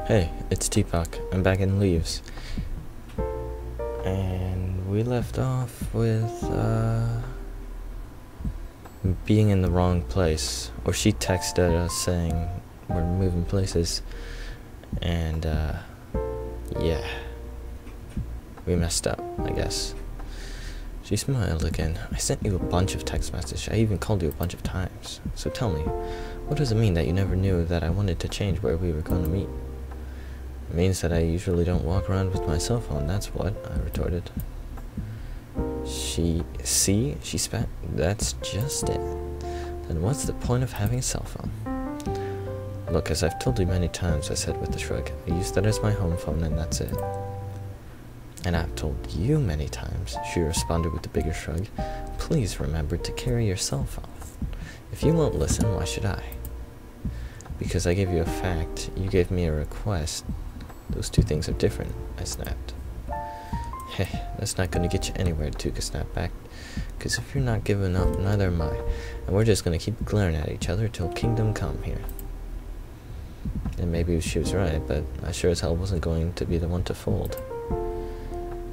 Hey, it's Teapot. I'm back in Leaves. And we left off with, being in the wrong place. Or she texted us saying we're moving places. And, yeah. We messed up, I guess. She smiled again. I sent you a bunch of text messages. I even called you a bunch of times. So tell me, what does it mean that you never knew that I wanted to change where we were going to meet? It means that I usually don't walk around with my cell phone, that's what, I retorted. She spat. That's just it. Then what's the point of having a cell phone? Look, as I've told you many times, I said with a shrug, I use that as my home phone and that's it. And I've told you many times, she responded with a bigger shrug, please remember to carry your cell phone. If you won't listen, why should I? Because I gave you a fact, you gave me a request. Those two things are different, I snapped. Heh, that's not gonna get you anywhere, Tuka snapped back. Cause if you're not giving up, neither am I. And we're just gonna keep glaring at each other till kingdom come here. And maybe she was right, but I sure as hell wasn't going to be the one to fold.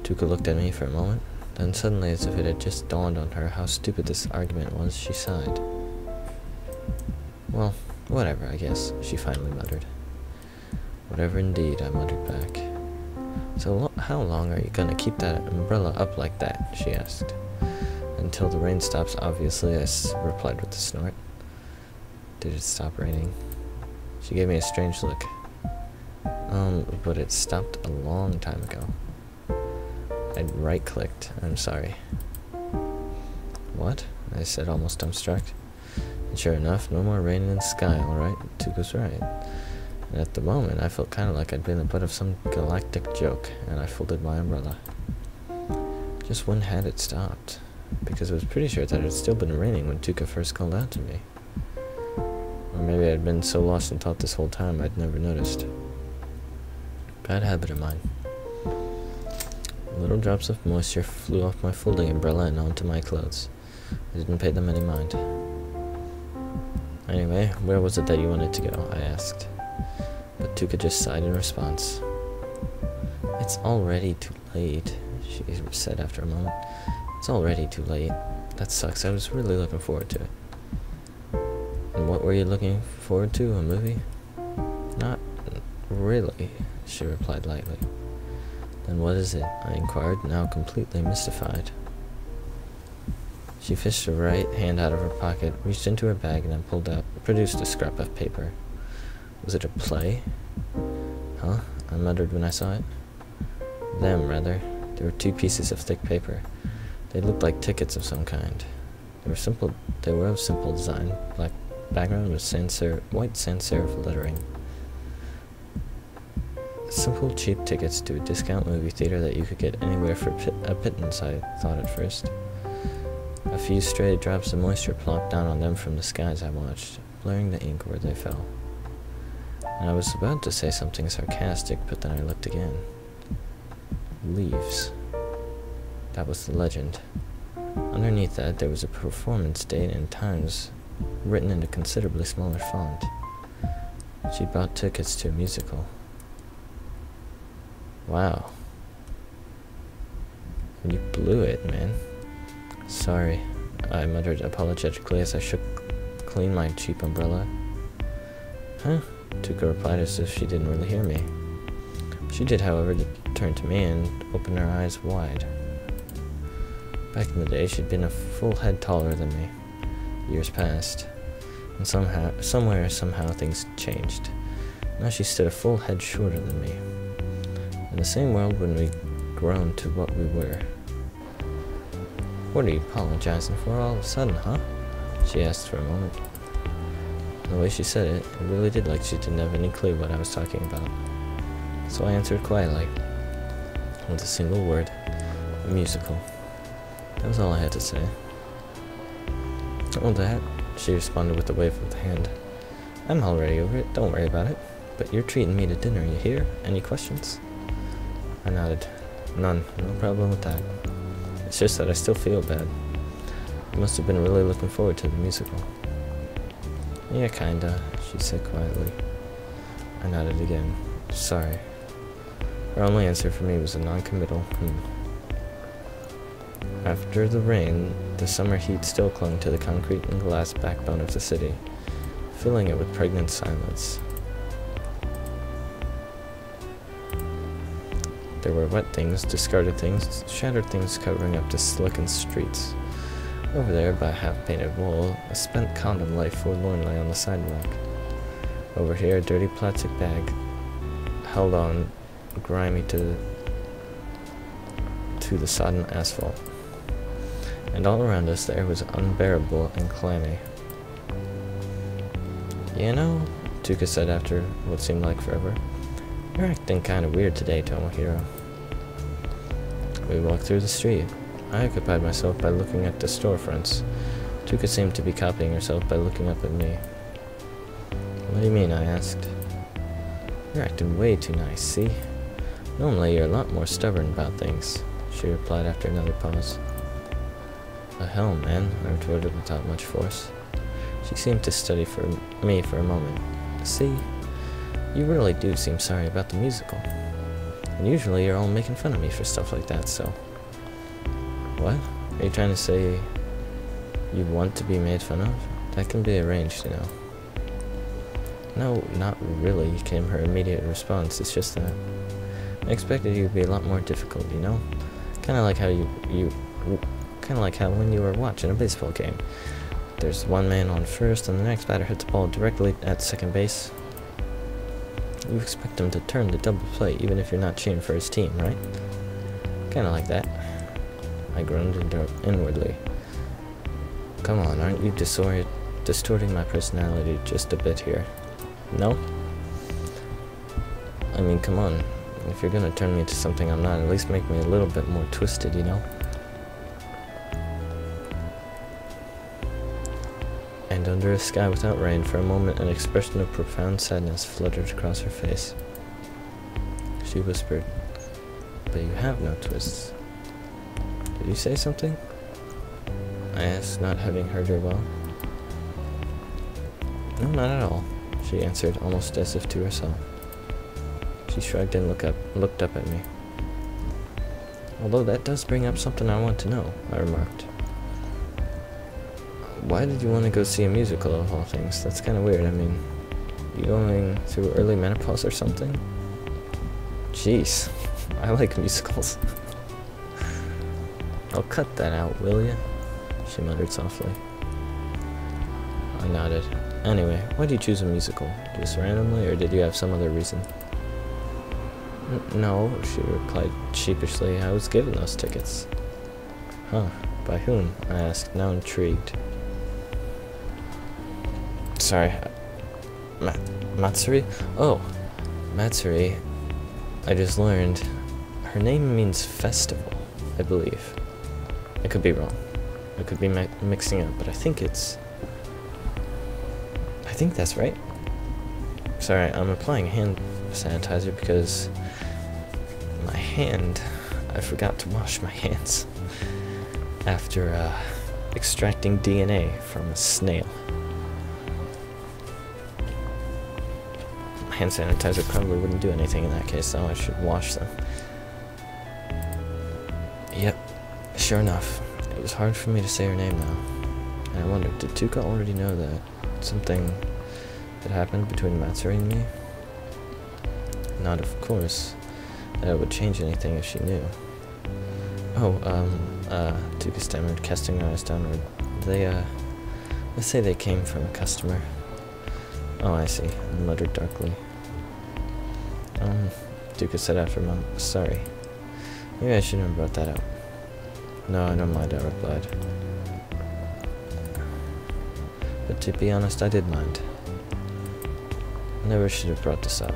Tuka looked at me for a moment, then suddenly, as if it had just dawned on her how stupid this argument was, she sighed. Well, whatever, I guess, she finally muttered. Whatever indeed, I muttered back. So how long are you gonna keep that umbrella up like that? She asked. Until the rain stops, obviously, I replied with a snort. Did it stop raining? She gave me a strange look. But it stopped a long time ago. I right-clicked. I'm sorry. What? I said, almost dumbstruck. And sure enough, no more rain in the sky, alright? Tuka's right. And at the moment, I felt kind of like I'd been the butt of some galactic joke, and I folded my umbrella. Just when had it stopped? Because I was pretty sure that it had still been raining when Tuka first called out to me. Or maybe I'd been so lost in thought this whole time I'd never noticed. Bad habit of mine. Little drops of moisture flew off my folding umbrella and onto my clothes. I didn't pay them any mind. Anyway, where was it that you wanted to go? I asked. But Tuka just sighed in response. It's already too late, she said after a moment. It's already too late. That sucks. I was really looking forward to it. And what were you looking forward to? A movie? Not really, she replied lightly. Then what is it? I inquired, now completely mystified. She fished her right hand out of her pocket, reached into her bag, and then produced a scrap of paper. Was it a play? Huh? I muttered when I saw it. Them, rather. There were two pieces of thick paper. They looked like tickets of some kind. They were of simple design, black background with white sans serif lettering. Simple, cheap tickets to a discount movie theater that you could get anywhere for a pittance, I thought at first. A few stray drops of moisture plopped down on them from the skies I watched, blurring the ink where they fell. And I was about to say something sarcastic, but then I looked again. Leaves. That was the legend. Underneath that, there was a performance date and times written in a considerably smaller font. She bought tickets to a musical. Wow. You blew it, man. Sorry, I muttered apologetically as I shook clean my cheap umbrella. Huh? Tuka replied as if she didn't really hear me. She did, however, turn to me and open her eyes wide. Back in the day, she'd been a full head taller than me. Years passed, and somehow things changed. Now she stood a full head shorter than me. In the same world when we'd grown to what we were. What are you apologizing for all of a sudden, huh? She asked for a moment. The way she said it, it really did like she didn't have any clue what I was talking about. So I answered quietly, with a single word, a musical. That was all I had to say. Oh, that? She responded with a wave of the hand. I'm already over it, don't worry about it. But you're treating me to dinner, you hear? Any questions? I nodded. None. No problem with that. It's just that I still feel bad. You must have been really looking forward to the musical. Yeah, kinda, she said quietly. I nodded again. Sorry. Her only answer for me was a non-committal After the rain, the summer heat still clung to the concrete and glass backbone of the city, filling it with pregnant silence. There were wet things, discarded things, shattered things covering up the slickened streets. Over there, by a half-painted wall, a spent condom lay forlornly on the sidewalk. Over here, a dirty plastic bag held on, grimy to the sodden asphalt. And all around us, the air was unbearable and clammy. You know, Tuka said after what seemed like forever, you're acting kind of weird today, Tomohiro. We walked through the street. I occupied myself by looking at the storefronts. Tuka seemed to be copying herself by looking up at me. What do you mean? I asked. You're acting way too nice, see? Normally you're a lot more stubborn about things, she replied after another pause. The hell, man, I retorted without much force. She seemed to study me for a moment. See, you really do seem sorry about the musical. And usually you're all making fun of me for stuff like that, so... What? Are you trying to say you want to be made fun of? That can be arranged, you know. No, not really, came her immediate response. It's just that I expected you to be a lot more difficult, you know? Kinda like how kinda like how when you were watching a baseball game. There's one man on first and the next batter hits the ball directly at second base. You expect him to turn the double play even if you're not cheering for his team, right? Kinda like that. I groaned inwardly. Come on, aren't you distorting my personality just a bit here? No? I mean, come on. If you're gonna turn me into something I'm not, at least make me a little bit more twisted, you know? And under a sky without rain, for a moment, an expression of profound sadness fluttered across her face. She whispered, "But you have no twists." Did you say something? I asked, not having heard her well. No, not at all, she answered, almost as if to herself. She shrugged and looked up at me. Although that does bring up something I want to know, I remarked. Why did you want to go see a musical of all things? That's kind of weird. I mean, you going through early menopause or something? Jeez, I like musicals. I'll cut that out, will ya? She muttered softly. I nodded. Anyway, why did you choose a musical? Just randomly, or did you have some other reason? No, she replied sheepishly. I was given those tickets. Huh, by whom? I asked, now intrigued. Sorry, Matsuri? Oh, Matsuri. I just learned. Her name means festival, I believe. I could be wrong. I could be mixing up, but I think that's right. Sorry, I'm applying hand sanitizer because I forgot to wash my hands after extracting DNA from a snail. Hand sanitizer probably wouldn't do anything in that case, so I should wash them. Yep, sure enough, it was hard for me to say her name now. And I wondered, did Tuka already know that something had happened between Matsuri and me? Not, of course, that it would change anything if she knew. Oh, Tuka stammered, casting her eyes downward. Let's say they came from a customer. Oh, I see, I muttered darkly. Tuka said after a moment, sorry. Maybe I shouldn't have brought that up. No, I don't mind, I replied. But to be honest, I did mind. I never should have brought this up.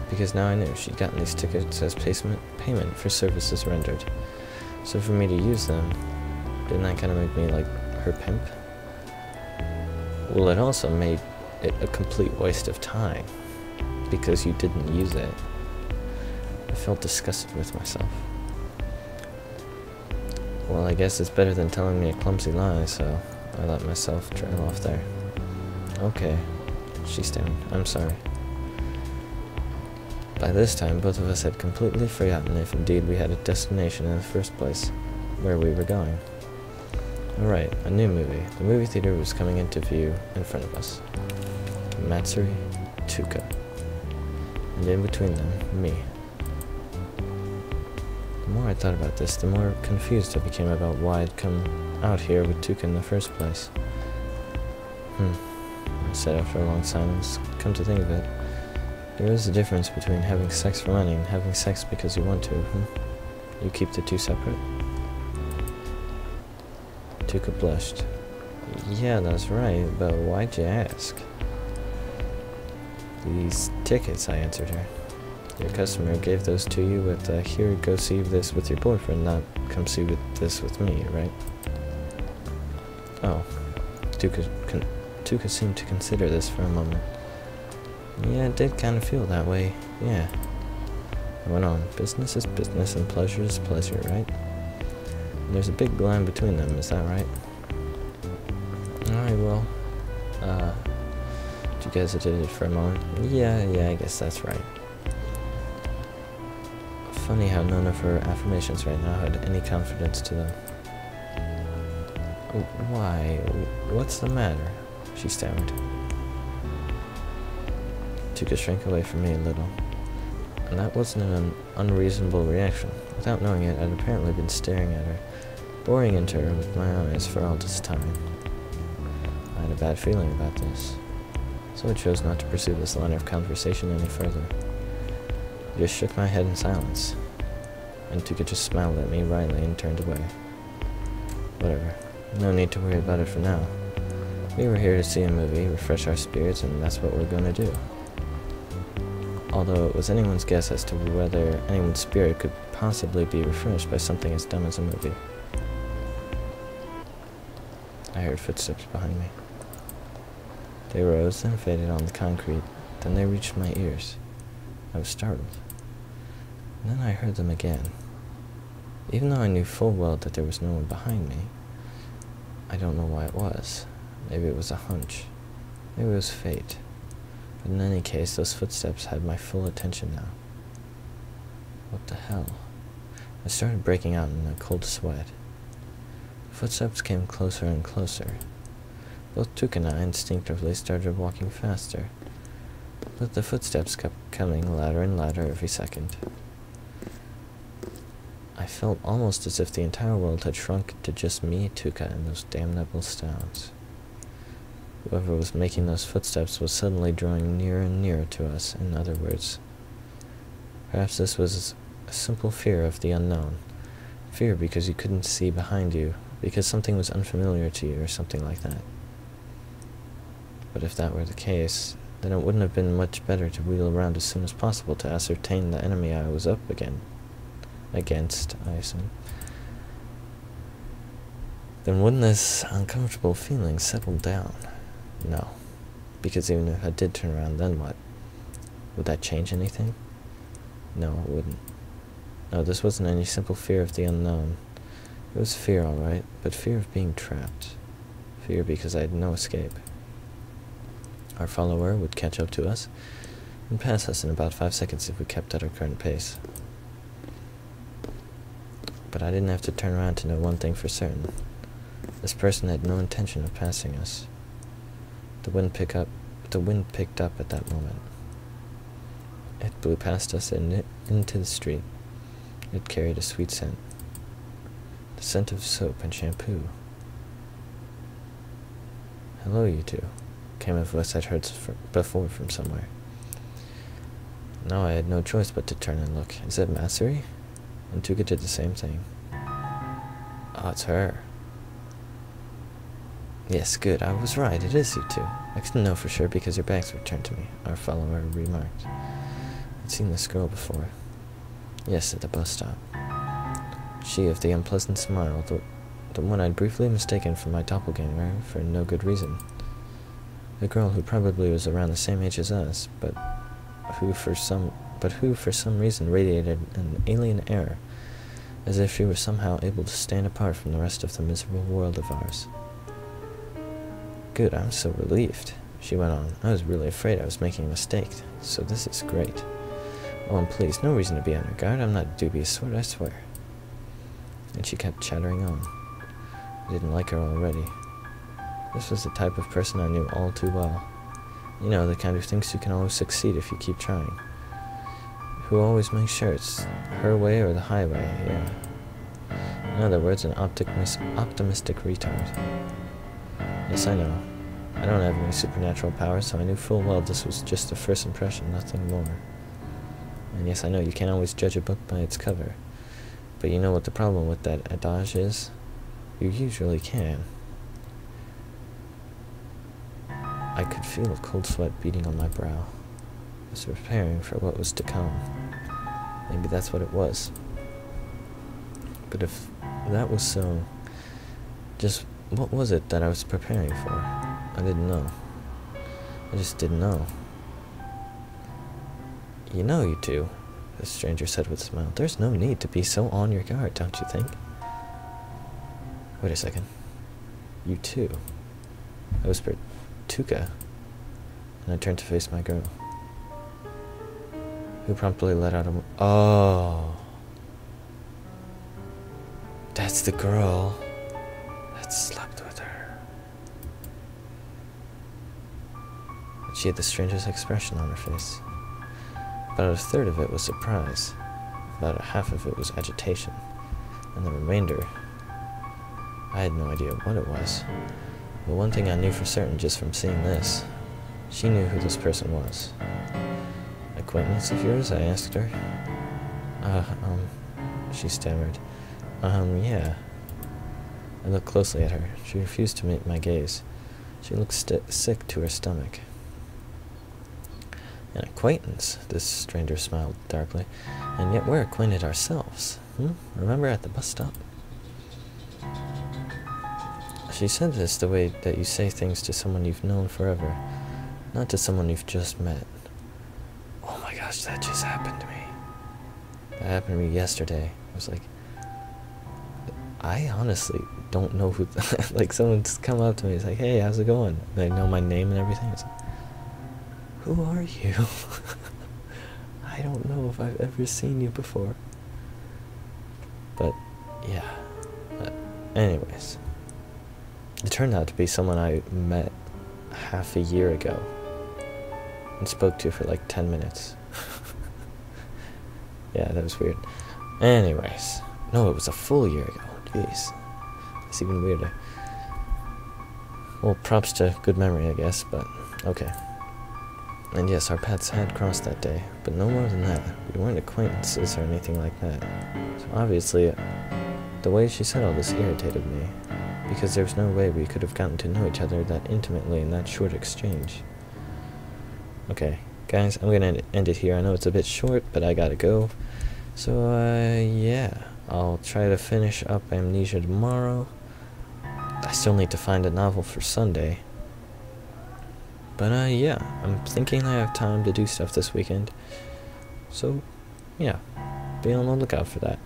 Because now I knew she'd gotten these tickets as payment for services rendered. So for me to use them, didn't that kind of make me like her pimp? Well, it also made it a complete waste of time, because you didn't use it. I felt disgusted with myself. Well, I guess it's better than telling me a clumsy lie, so I let myself trail off there. Okay, she stammered. I'm sorry. By this time, both of us had completely forgotten if indeed we had a destination in the first place, where we were going. Alright, a new movie. The movie theater was coming into view in front of us. Matsuri, Tuka. And in between them, me. The more I thought about this, the more confused I became about why I'd come out here with Tuka in the first place. I said after a long silence. Come to think of it, there is a difference between having sex for money and having sex because you want to, You keep the two separate? Tuka blushed. Yeah, that's right, but why'd you ask? These tickets, I answered her. Your customer gave those to you with, here, go see this with your boyfriend, not come see this with me, right? Oh. Tuka seemed to consider this for a moment. Yeah, it did kind of feel that way, yeah. I went on. Business is business and pleasure is pleasure, right? And there's a big line between them, is that right? Alright, well, Tuka hesitated for a moment. Yeah, I guess that's right. Funny how none of her affirmations right now had any confidence to them. Why? What's the matter? She stammered. Tuka shrank away from me a little. And that wasn't an unreasonable reaction. Without knowing it, I'd apparently been staring at her, boring into her with my eyes for all this time. I had a bad feeling about this, so I chose not to pursue this line of conversation any further. I just shook my head in silence, and Tuka just smiled at me wryly and turned away. Whatever. No need to worry about it for now. We were here to see a movie, refresh our spirits, and that's what we're gonna do. Although it was anyone's guess as to whether anyone's spirit could possibly be refreshed by something as dumb as a movie. I heard footsteps behind me. They rose, then faded on the concrete, then they reached my ears. I was startled. And then I heard them again. Even though I knew full well that there was no one behind me, I don't know why it was. Maybe it was a hunch. Maybe it was fate. But in any case, those footsteps had my full attention now. What the hell? I started breaking out in a cold sweat. The footsteps came closer and closer. Both Tuka and I instinctively started walking faster. But the footsteps kept coming louder and louder every second. I felt almost as if the entire world had shrunk to just me, Tuka, and those damnable sounds. Whoever was making those footsteps was suddenly drawing nearer and nearer to us, in other words. Perhaps this was a simple fear of the unknown. Fear because you couldn't see behind you, because something was unfamiliar to you, or something like that. But if that were the case, then it wouldn't have been much better to wheel around as soon as possible to ascertain the enemy I was up against, I assume. Then wouldn't this uncomfortable feeling settle down? No. Because even if I did turn around, then what? Would that change anything? No, it wouldn't. No, this wasn't any simple fear of the unknown. It was fear, all right, but fear of being trapped. Fear because I had no escape. Our follower would catch up to us and pass us in about 5 seconds if we kept at our current pace. But I didn't have to turn around to know one thing for certain. This person had no intention of passing us. The wind picked up at that moment. It blew past us and into the street. It carried a sweet scent. The scent of soap and shampoo. Hello, you two, came a voice I'd heard before from somewhere. Now I had no choice but to turn and look. Is it Matsuri? And Tuka did the same thing. Oh, it's her. Yes, good, I was right, it is you two. I couldn't know for sure because your backs were turned to me, our follower remarked. I'd seen this girl before. Yes, at the bus stop. She of the unpleasant smile, the one I'd briefly mistaken for my doppelganger for no good reason. The girl who probably was around the same age as us, but who for some reason radiated an alien air, as if she were somehow able to stand apart from the rest of the miserable world of ours. Good, I'm so relieved, she went on. I was really afraid I was making a mistake, so this is great. Oh, and please, no reason to be on your guard. I'm not a dubious sort, I swear. And she kept chattering on. I didn't like her already. This was the type of person I knew all too well. You know, the kind who thinks you can always succeed if you keep trying. Who always makes sure it's her way or the highway, yeah. In other words, an optimistic retard. Yes, I know. I don't have any supernatural powers, so I knew full well this was just a first impression, nothing more. And yes, I know you can't always judge a book by its cover. But you know what the problem with that adage is? You usually can. I could feel a cold sweat beating on my brow. I was preparing for what was to come. Maybe that's what it was. But if that was so, just what was it that I was preparing for? I didn't know. I just didn't know. You know you do, the stranger said with a smile. There's no need to be so on your guard, don't you think? Wait a second. You too. I whispered, Tuka, and I turned to face my girl, who promptly let out a oh, that's the girl that slept with her. And she had the strangest expression on her face. About a third of it was surprise, about a half of it was agitation, and the remainder, I had no idea what it was. But one thing I knew for certain just from seeing this, she knew who this person was. Acquaintance of yours? I asked her. She stammered. Yeah. I looked closely at her. She refused to meet my gaze. She looked sick to her stomach. An acquaintance? This stranger smiled darkly. And yet we're acquainted ourselves. Remember at the bus stop? She said this the way that you say things to someone you've known forever, not to someone you've just met. Oh my gosh, that just happened to me. That happened to me yesterday. I was like, I honestly don't know who, like someone's come up to me, it's like, hey, how's it going? They know my name and everything. It's like, who are you? I don't know if I've ever seen you before. But, yeah. Anyways. It turned out to be someone I met half a year ago and spoke to for like 10 minutes. Yeah, that was weird. Anyways. No, it was a full year ago. Jeez. It's even weirder. Well, props to good memory, I guess, but okay. And yes, our paths had crossed that day, but no more than that. We weren't acquaintances or anything like that. So obviously, the way she said all this irritated me, because there was no way we could have gotten to know each other that intimately in that short exchange. Okay, guys, I'm gonna end it here. I know it's a bit short, but I gotta go. So, yeah, I'll try to finish up Amnesia tomorrow. I still need to find a novel for Sunday. But, yeah, I'm thinking I have time to do stuff this weekend. So, yeah, be on the lookout for that.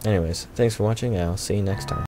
Anyways, thanks for watching, and I'll see you next time.